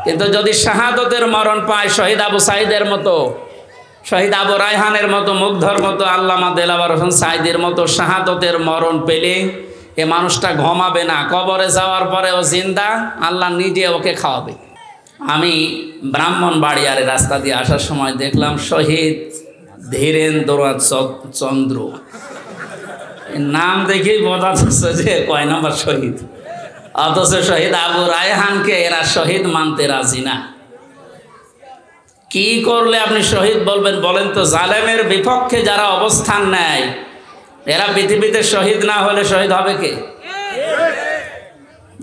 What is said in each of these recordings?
কিন্তু যদি শাহাদতের মরণ পায় শহীদ আবু সাঈদের মতো, শহীদ আবু রায়হানের মতো, মুগ্ধর মতো, আল্লামা দেলাওয়ার হোসেন সাঈদীর মতো শাহাদতের মরণ পেলে এ মানুষটা ঘুমাবে না, কবরে যাওয়ার পরে ও জিন্দা, আল্লাহ নিজে ওকে খাওয়াবে। আমি ব্রাহ্মণবাড়িয়ার রাস্তা দিয়ে আসার সময় দেখলাম শহীদ ধীরেন্দ্র চন্দ্র, নাম দেখেই বোঝা যাচ্ছে যে কয় নম্বর শহীদ, অথচ শহীদ আবু রায়হানকে এরা শহীদ মানতে রাজি না। কি করলে আপনি শহীদ বলবেন বলেন তো? জালেমের বিপক্ষে যারা অবস্থান নেয় এরা পৃথিবীতে শহীদ না হলে শহীদ হবে কে?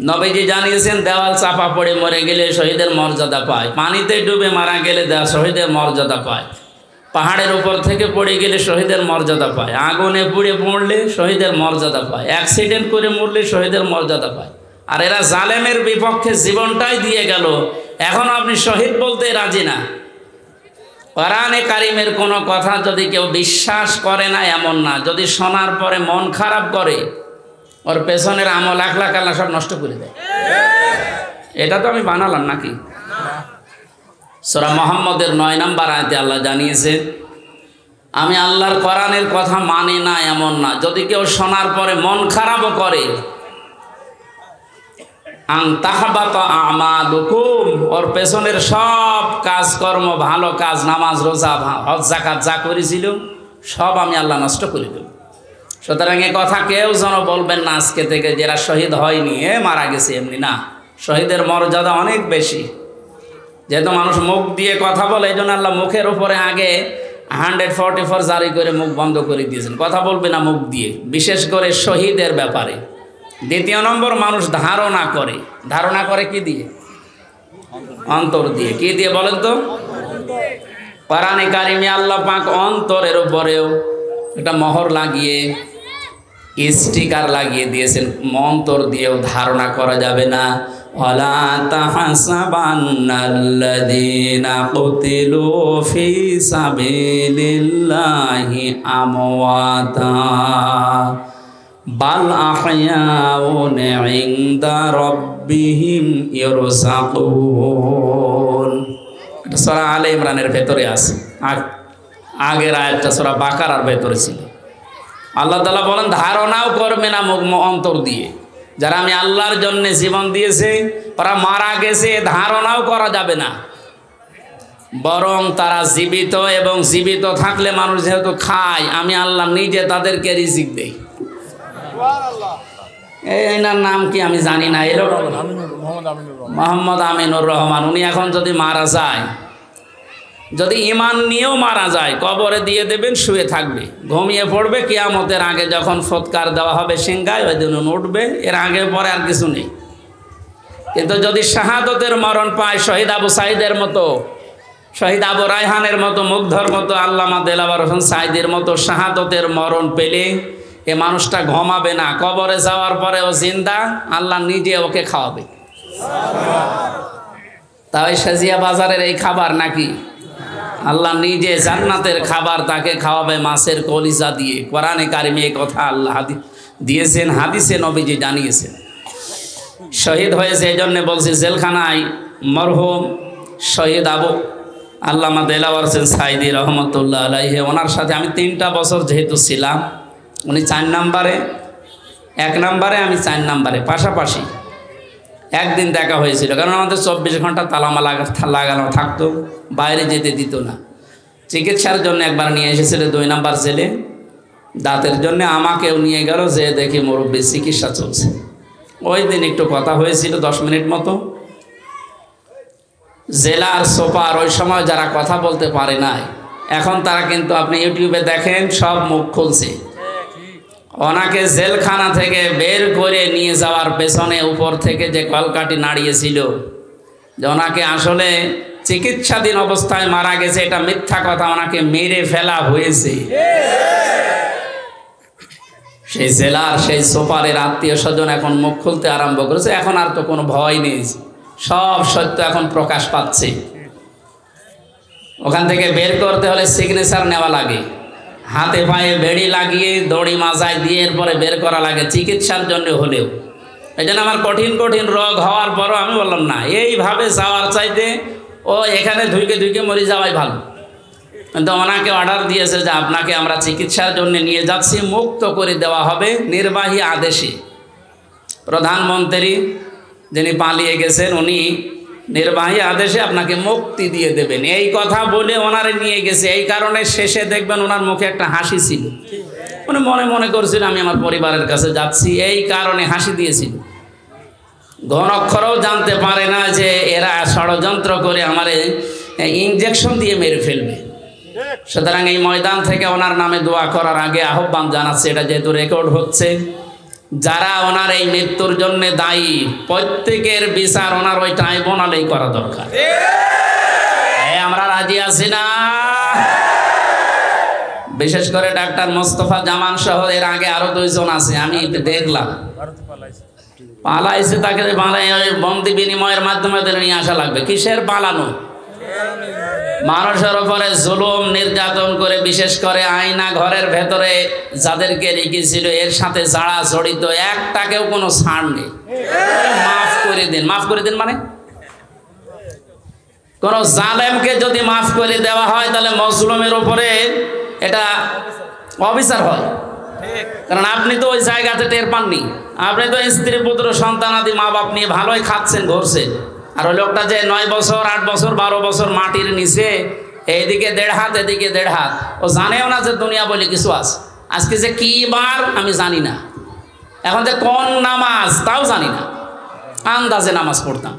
নবীজি জানিয়েছেন দেওয়াল চাপা পড়ে মরে গেলে শহীদের মর্যাদা পায়, পানিতে ডুবে মারা গেলে শহীদের মর্যাদা পায়, পাহাড়ের উপর থেকে পড়ে গেলে শহীদের মর্যাদা পায়, আগুনে পুড়ে পড়লে শহীদের মর্যাদা পায়, অ্যাক্সিডেন্ট করে মরলে শহীদের মর্যাদা পায়। আর এরা জালেমের বিপক্ষে জীবনটাই দিয়ে গেল, এখন আপনি শহীদ বলতে রাজি না। কোরআনে কারিমের কোনো কথা যদি কেউ বিশ্বাস করে না এমন না, যদি শোনার পরে মন খারাপ করে ওর পেছনের আমল লাখ লাখ আল্লাহ সব নষ্ট করে দেয়। এটা তো আমি বানালাম নাকি? সূরা মুহাম্মদের 9 নম্বর আয়াতে আল্লাহ জানিয়েছে আমি আল্লাহর কোরআনের কথা মানি না এমন না, যদি কেউ শোনার পরে মন খারাপও করে, আন তাহবাতা আমালুকুম, ওর পেছনের সব কাজকর্ম, ভালো কাজ, নামাজ রোজা হজ যাকাত যা করেছিল সব আমি আল্লাহ নষ্ট করে দেব। সুতরাং এ কথা কেউ যেন বলবেন না আজকে থেকে যারা শহীদ হয়নি মারা গেছে, এমনি না। শহীদের মর্যাদা অনেক বেশি। যেহেতু মানুষ মুখ দিয়ে কথা বলে, এই জন্য আল্লাহ মুখের উপরে আগে 144 জারি করে মুখ বন্ধ করে দিয়েছেন, কথা বলবে না মুখ দিয়ে, বিশেষ করে শহীদের ব্যাপারে। দ্বিতীয় নম্বর, মানুষ ধারণা করে। ধারণা করে কি দিয়ে? অন্তর দিয়ে। কি দিয়ে বলেন তো? কোরআনে কারিমে আল্লাহ পাক অন্তরের উপরেও একটা মোহর লাগিয়ে, স্টিকার লাগিয়ে দিয়েছেন, অন্তর দিয়েও ধারণা করা যাবে না। ওয়ালা তাহসাবান্নাল্লাযীনা কুতিলু ফী সাবিলিল্লাহি আমওয়াতা বাল আহয়াউন ইনদা রাব্বিহিম ইরযাকুন। এটা সূরা আলে ইমরানের ভেতরে আছে, আগের আয়াতটা সূরা বাকারার ভেতরে ছিল। আল্লাহ তাআলা বলেন ধারণাও করবে না অন্তর দিয়ে। যারা আমি আল্লাহর জন্য জীবন দিয়েছে ওরা মারা গেছে, ধারণাও করা যাবে না। বরং তারা জীবিত, এবং জীবিত থাকলে মানুষ যেহেতু খায়, আমি আল্লাহ নিজে তাদেরকে রিজিক দেই। এনার নাম কি আমি জানি না, মোহাম্মদ আমিনুর রহমান। উনি এখন যদি মারা যায়, যদি ঈমান নিয়েও মারা যায়, কবরে দিয়ে দেবেন, শুয়ে থাকবে, ঘুমিয়ে পড়বে, কিয়ামতের আগে যখন ফৎকার দেওয়া হবে সিংহায়, ওই দিন উঠবে, এর আগে পরে আর কিছু নেই। কিন্তু যদি শাহাদতের মরণ পায় শহীদ আবু সাঈদের মতো, শহীদ আবু রায়হানের মতো, মুগ্ধর মতো, আল্লামা দেলাওয়ার হোসেন সাঈদীর মতো শাহাদতের মরণ পেলে এ মানুষটা ঘুমাবে না, কবরে যাওয়ার পরে ও জিন্দা, আল্লাহ নিজে ওকে খাওয়াবে। তাই সাজিয়া বাজারের এই খাবার নাকি? আল্লাহ নিজে জান্নাতের খাবার তাকে খাওয়াবে, মাছের কলিজা দিয়ে। কোরআনে কারিমে এই কথা আল্লাহ দিয়েছেন, হাদিসে নবীজি জানিয়েছেন। শহীদ হয়েছে এই জন্যে বলছি, জেলখানায় মরহুম শহীদ আবু আল্লামা দেলাওয়ার হোসেন সাঈদী রহমতুল্লাহ আলাইহি, ওনার সাথে আমি 3টা বছর যেহেতু ছিলাম, উনি 4 নম্বরে, 1 নম্বরে, আমি 4 নম্বরে, পাশাপাশি। একদিন দেখা হয়েছিল, কারণ আমাদের 24 ঘন্টা তালামা লাগানো থাকতো, বাইরে যেতে দিত না। চিকিৎসার জন্য একবার নিয়ে এসেছিল 2 নম্বর জেলে, দাঁতের জন্য আমাকেও নিয়ে গেল, যে দেখি মুরব্বী চিকিৎসা চলছে। ওই দিন একটু কথা হয়েছিল 10 মিনিট মতো। জেলার সুপার ওই সময় যারা কথা বলতে পারে নাই, এখন তারা কিন্তু আপনি ইউটিউবে দেখেন সব মুখ খুলছে। ওনাকে জেলখানা থেকে বের করে নিয়ে যাওয়ার পেছনে উপর থেকে যে কলকাঠি নাড়িয়েছিল, যে ওনাকে আসলে চিকিৎসাধীন অবস্থায় মারা গেছে, এটা মিথ্যা কথা, ওনাকে মেরে ফেলা হয়েছে। সেই জেলার সেই সুপারের আত্মীয় স্বজন এখন মুখ খুলতে আরম্ভ করেছে। এখন আর তো কোনো ভয় নেই, সব সত্য এখন প্রকাশ পাচ্ছে। ওখান থেকে বের করতে হলে সিগনেচার নেওয়া লাগে, হাতে পায়ে বেড়ি লাগিয়ে দড়ি মাজায় দিয়ে এরপরে বের করা লাগে, চিকিৎসার জন্য হলেও। এই জন্য আমার কঠিন কঠিন রোগ হওয়ার পরও আমি বললাম না, এইভাবে যাওয়ার চাইতে ও এখানে ধুইকে ধুইকে মরে যাওয়াই ভালো। কিন্তু ওনাকে অর্ডার দিয়েছে যে আপনাকে আমরা চিকিৎসার জন্য নিয়ে যাচ্ছি, মুক্ত করে দেওয়া হবে নির্বাহী আদেশে। প্রধানমন্ত্রী যিনি পালিয়ে গেছেন উনি নির্বাহী আদেশে আপনাকে মুক্তি দিয়ে দেবেন, এই কথা বলে ওনারে নিয়ে গেছে। এই কারণে শেষে দেখবেন ওনার মুখে একটা হাসি ছিল, উনি মনে মনে করছিল আমি আমার পরিবারের কাছে যাচ্ছি, এই কারণে হাসি দিয়েছিল। ঘন অক্ষরও জানতে পারে না যে এরা ষড়যন্ত্র করে আমারে ইনজেকশন দিয়ে মেরে ফেলবে। সুতরাং এই ময়দান থেকে ওনার নামে দোয়া করার আগে আহ্বান জানাচ্ছে, এটা যেহেতু রেকর্ড হচ্ছে, যারা ওনার এই মৃত্যুর জন্য দায়ী প্রত্যেকের বিচার ওনার ওই ট্রাইব্যুনালেই করা দরকার। আমরা রাজি আছি না? বিশেষ করে ডাক্তার মোস্তফা জামান সহ এর আগে আরো 2 জন আছে, আমি দেখলাম পালাইছে, তাকে বন্দি বিনিময়ের মাধ্যমে নিয়ে আসা লাগবে। কিসের পালানো? মানুষের উপরে জুলুম নির্যাতন করে, বিশেষ করে আয়না ঘরের ভেতরে যাদেরকে রেখেছিল এর সাথে যারা জড়িত, একটাকেও কোনো ছাড় নেই। মাফ করে দিন। মাফ করে দিন মানে কোন জালেমকে যদি মাফ করে দেওয়া হয় তাহলে মজলুমের উপরে এটা অবিচার হয়। কারণ আপনি তো ওই জায়গাতে টের পাননি, আপনি তো স্ত্রী পুত্র সন্তানাদি মা বাপ নিয়ে ভালোই খাচ্ছেন ঘুরছেন। আর ওই লোকটা যে 9 বছর 8 বছর 12 বছর মাটির নিচে, এইদিকে 1.5 হাত এদিকে 1.5 হাত, ও জানেও না যে দুনিয়া বলে কিছু আছে। আজকে যে কি বার আমি জানি না, এখন যে কোন নামাজ তাও জানি না, আন্দাজে নামাজ পড়তাম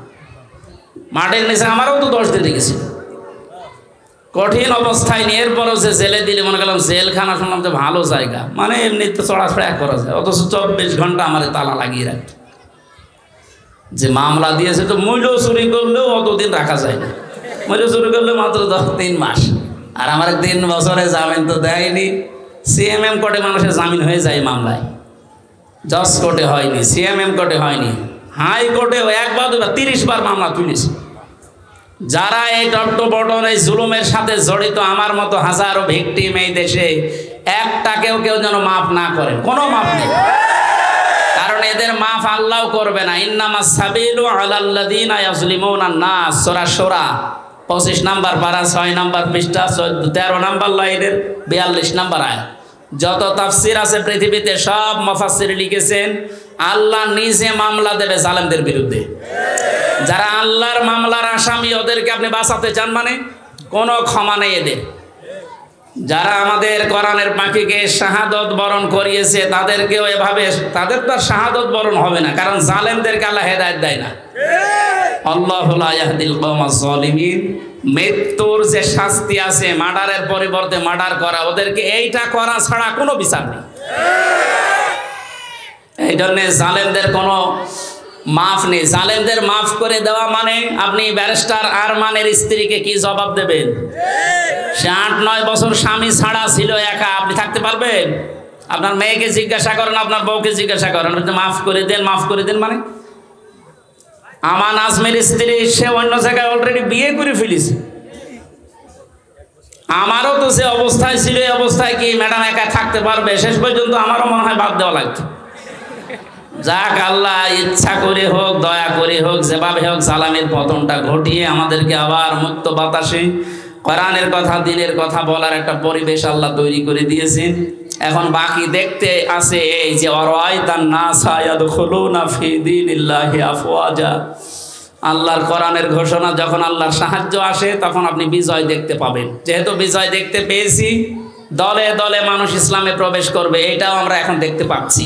মাটির নিচে। আমারও তো 10 দিন লেগেছিল কঠিন অবস্থায় নিয়ে, এরপরও যে জেলে দিলে মনে করলাম জেলখানা, শুনলাম যে ভালো জায়গা, মানে এমনি তো চড়াফেরা করা যায়, অথচ 24 ঘন্টা আমার তালা লাগিয়ে রাখত। যে মামলা দিয়েছে তো মূল্য চুরি করলেও অতদিন রাখা যায় না, মূল্য চুরি করলে মাত্র 3 মাস। আর আমার 3 বছরে জামিন তো দেয়নি। সিএমএম কোর্টে মানুষের জামিন হয়ে যায় মামলায়, জজ কোর্টে হয়নি, সিএমএম কোর্টে হয়নি, হাইকোর্টে 1 বার 2 বার 30 বার মামলা তুলেছে। যারা এই টট্টবটন এই জুলুমের সাথে জড়িত, আমার মতো হাজারো ভিকটিম এই দেশে, একটাকেও কেউ যেন মাফ না করেন, কোনো মাফ নেই। কারণ এদের মাফ আল্লাহও করবে না। ইন্নামাস সাবিলু আলাল্লাযিনা ইয়াজলিমুনান নাস, সূরা শূরা 25 নম্বর পারা 6 নম্বর পৃষ্ঠা 13 নম্বর লাইনের 42 নম্বর আয়াত। যত তাফসীর আছে পৃথিবীতে সব মুফাসসির লিখেছেন আল্লাহ নিজে মামলা দেবে জালেমদের বিরুদ্ধে। যারা আল্লাহর মামলার আসামি, ওদেরকে আপনি বাঁচাতে চান মানে কোনো ক্ষমা নেই এদের। যারা আমাদের কোরআনের পাখিকে শাহাদত বরণ করিয়েছে তাদেরকেও এভাবে, তাদের তো শাহাদত বরণ হবে না, কারণ জালেমদেরকে আল্লাহ হেদায়েত দেয় না। আল্লাহু লা ইয়াহদিল কওমাজ জালিমিন। মৃত্যুর যে শাস্তি আছে, মার্ডারের পরিবর্তে মার্ডার করা, ওদেরকে এইটা করা ছাড়া কোনো বিচার নেই। এই জন্য জালেমদের কোনো মাফ নেই। জালেমদের মাফ করে দেওয়া মানে আপনি ব্যারিস্টার আরমানের স্ত্রীকে কি জবাব দেবেন? সে 8-9 বছর স্বামী ছাড়া ছিল একা, আপনি থাকতে পারবেন? আপনার মেয়েকে জিজ্ঞাসা করেন, আপনার বউকে জিজ্ঞাসা করেন, মাফ করে দেন, মাফ করে দেন মানে। আমান আজমের স্ত্রী, সে অন্য জায়গায় অলরেডি বিয়ে করে ফেলেছে। আমারও তো সে অবস্থায় ছিল, এই অবস্থায় কি ম্যাডাম একা থাকতে পারবে? শেষ পর্যন্ত আমারও মনে হয় বাদ দেওয়া লাগতো। যাক, আল্লাহ ইচ্ছা করে হোক, দয়া করে হোক, যেভাবে হোক সালামের পতনটা ঘটিয়ে আমাদেরকে আবার মুক্ত বাতাসে কোরআনের কথা, দ্বীনের কথা বলার একটা পরিবেশ আল্লাহ তৈরি করে দিয়েছেন। এখন বাকি দেখতে আছে এই যে অরাইতান নাসা ইয়াদখুলুনা ফি দীনিল্লাহি আফওয়াজা। আল্লাহর কোরআনের ঘোষণা, যখন আল্লাহর সাহায্য আসে তখন আপনি বিজয় দেখতে পাবেন। যেহেতু বিজয় দেখতে পেয়েছি, দলে দলে মানুষ ইসলামে প্রবেশ করবে, এটাও আমরা এখন দেখতে পাচ্ছি।